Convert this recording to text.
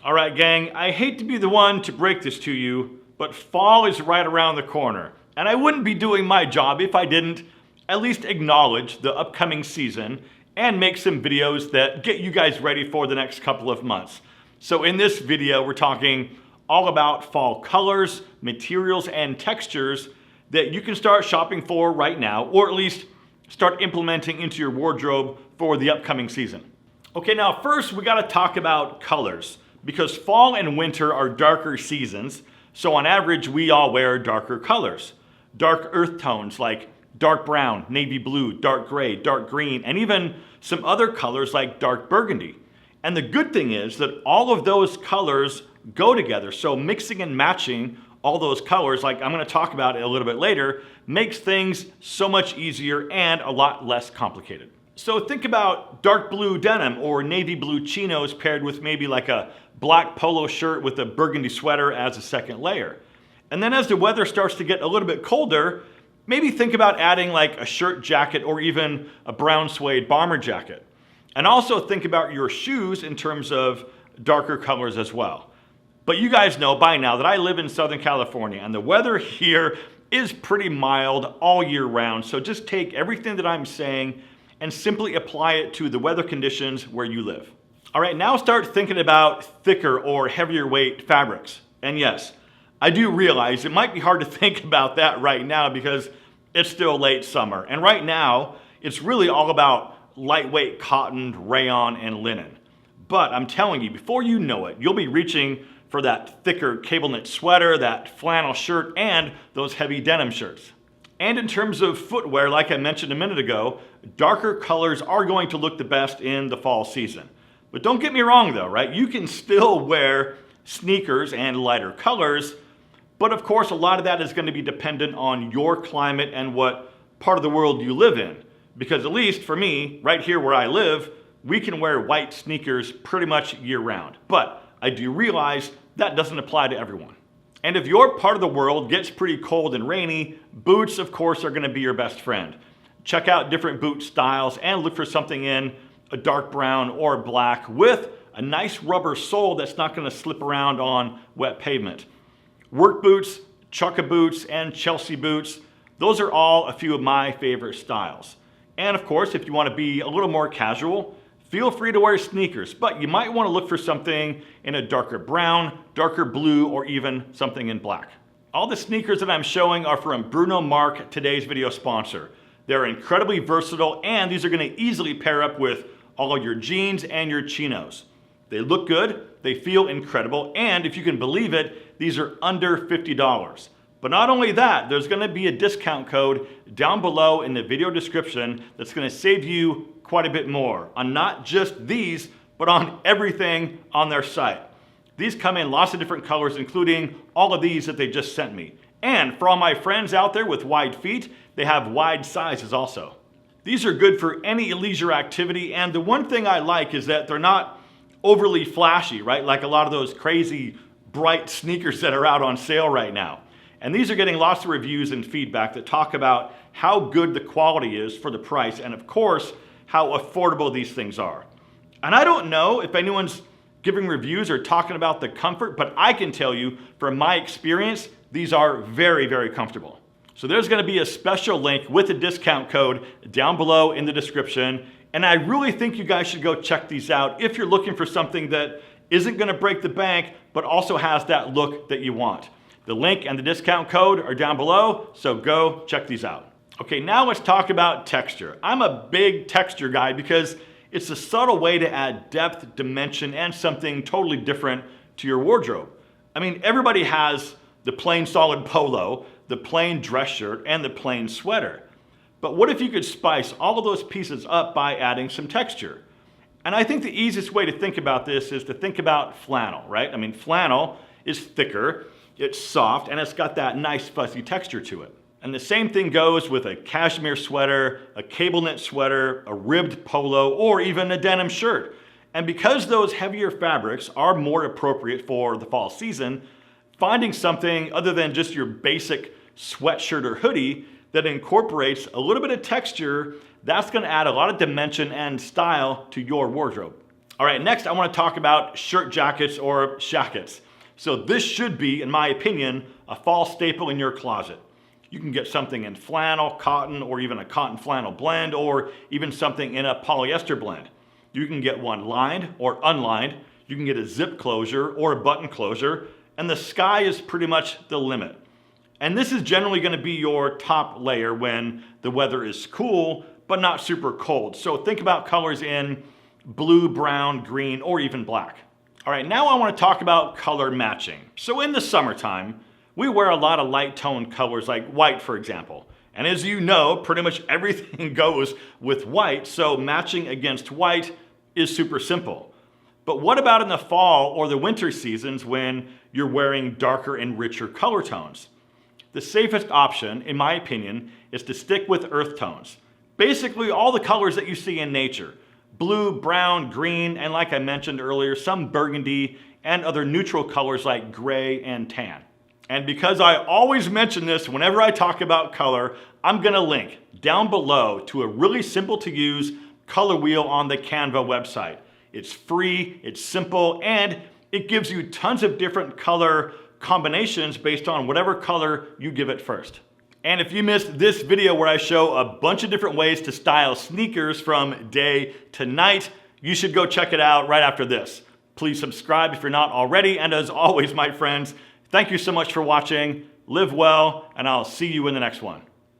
All right, gang, I hate to be the one to break this to you, but fall is right around the corner. And I wouldn't be doing my job if I didn't at least acknowledge the upcoming season and make some videos that get you guys ready for the next couple of months. So in this video, we're talking all about fall colors, materials, and textures that you can start shopping for right now, or at least start implementing into your wardrobe for the upcoming season. Okay, now first we gotta talk about colors, because fall and winter are darker seasons, so on average we all wear darker colors. Dark earth tones like dark brown, navy blue, dark gray, dark green, and even some other colors like dark burgundy. And the good thing is that all of those colors go together, so mixing and matching all those colors, like I'm gonna talk about it a little bit later, makes things so much easier and a lot less complicated. So think about dark blue denim or navy blue chinos paired with maybe like a black polo shirt with a burgundy sweater as a second layer. And then as the weather starts to get a little bit colder, maybe think about adding like a shirt jacket or even a brown suede bomber jacket. And also think about your shoes in terms of darker colors as well. But you guys know by now that I live in Southern California and the weather here is pretty mild all year round. So just take everything that I'm saying and simply apply it to the weather conditions where you live. All right, now start thinking about thicker or heavier weight fabrics. And yes, I do realize it might be hard to think about that right now because it's still late summer. And right now, it's really all about lightweight cotton, rayon, and linen. But I'm telling you, before you know it, you'll be reaching for that thicker cable knit sweater, that flannel shirt, and those heavy denim shirts. And in terms of footwear, like I mentioned a minute ago, darker colors are going to look the best in the fall season. But don't get me wrong though, right? You can still wear sneakers and lighter colors, but of course a lot of that is going to be dependent on your climate and what part of the world you live in. Because at least for me, right here where I live, we can wear white sneakers pretty much year round. But I do realize that doesn't apply to everyone. And if your part of the world gets pretty cold and rainy, boots, of course, are going to be your best friend. Check out different boot styles and look for something in a dark brown or black with a nice rubber sole that's not going to slip around on wet pavement. Work boots, chukka boots, and Chelsea boots, those are all a few of my favorite styles. And of course, if you want to be a little more casual, feel free to wear sneakers, but you might want to look for something in a darker brown, darker blue, or even something in black. All the sneakers that I'm showing are from Bruno Mark, today's video sponsor. They're incredibly versatile, and these are going to easily pair up with all of your jeans and your chinos. They look good, they feel incredible, and if you can believe it, these are under $50. But not only that, there's going to be a discount code down below in the video description that's going to save you quite a bit more on not just these, but on everything on their site. These come in lots of different colors, including all of these that they just sent me. And for all my friends out there with wide feet, they have wide sizes also. These are good for any leisure activity, and the one thing I like is that they're not overly flashy, right? Like a lot of those crazy bright sneakers that are out on sale right now. And these are getting lots of reviews and feedback that talk about how good the quality is for the price, and of course, how affordable these things are. And I don't know if anyone's giving reviews or talking about the comfort, but I can tell you from my experience, these are very, very comfortable. So there's going to be a special link with a discount code down below in the description. And I really think you guys should go check these out if you're looking for something that isn't going to break the bank, but also has that look that you want. The link and the discount code are down below, so go check these out. Okay, now let's talk about texture. I'm a big texture guy because it's a subtle way to add depth, dimension, and something totally different to your wardrobe. I mean, everybody has the plain solid polo, the plain dress shirt, and the plain sweater. But what if you could spice all of those pieces up by adding some texture? And I think the easiest way to think about this is to think about flannel, right? I mean, flannel is thicker, it's soft, and it's got that nice fuzzy texture to it. And the same thing goes with a cashmere sweater, a cable knit sweater, a ribbed polo, or even a denim shirt. And because those heavier fabrics are more appropriate for the fall season, finding something other than just your basic sweatshirt or hoodie that incorporates a little bit of texture, that's going to add a lot of dimension and style to your wardrobe. All right, next I want to talk about shirt jackets or shackets. So this should be, in my opinion, a fall staple in your closet. You can get something in flannel, cotton, or even a cotton flannel blend, or even something in a polyester blend. You can get one lined or unlined. You can get a zip closure or a button closure, and the sky is pretty much the limit. And this is generally going to be your top layer when the weather is cool, but not super cold. So think about colors in blue, brown, green, or even black. All right, now I want to talk about color matching. So in the summertime, we wear a lot of light toned colors like white, for example. And as you know, pretty much everything goes with white, so matching against white is super simple. But what about in the fall or the winter seasons when you're wearing darker and richer color tones? The safest option, in my opinion, is to stick with earth tones. Basically all the colors that you see in nature. Blue, brown, green, and like I mentioned earlier, some burgundy and other neutral colors like gray and tan. And because I always mention this whenever I talk about color, I'm gonna link down below to a really simple to use color wheel on the Canva website. It's free, it's simple, and it gives you tons of different color combinations based on whatever color you give it first. And if you missed this video where I show a bunch of different ways to style sneakers from day to night, you should go check it out right after this. Please subscribe if you're not already, and as always, my friends, thank you so much for watching, live well, and I'll see you in the next one.